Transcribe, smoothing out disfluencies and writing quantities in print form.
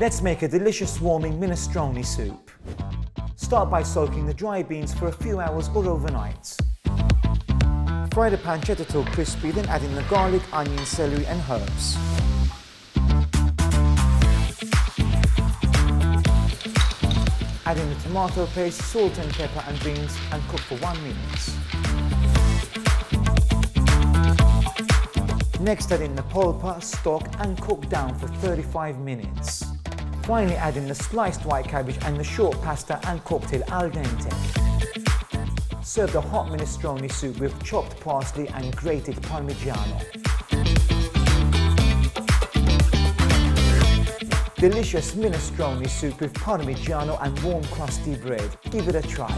Let's make a delicious warming minestrone soup. Start by soaking the dry beans for a few hours or overnight. Fry the pancetta till crispy, then add in the garlic, onion, celery and herbs. Add in the tomato paste, salt and pepper and beans and cook for 1 minute. Next add in the polpa, stock and cook down for 35 minutes. Finally add in the sliced white cabbage and the short pasta and cook till al dente. Serve the hot minestrone soup with chopped parsley and grated Parmigiano. Delicious minestrone soup with Parmigiano and warm crusty bread. Give it a try.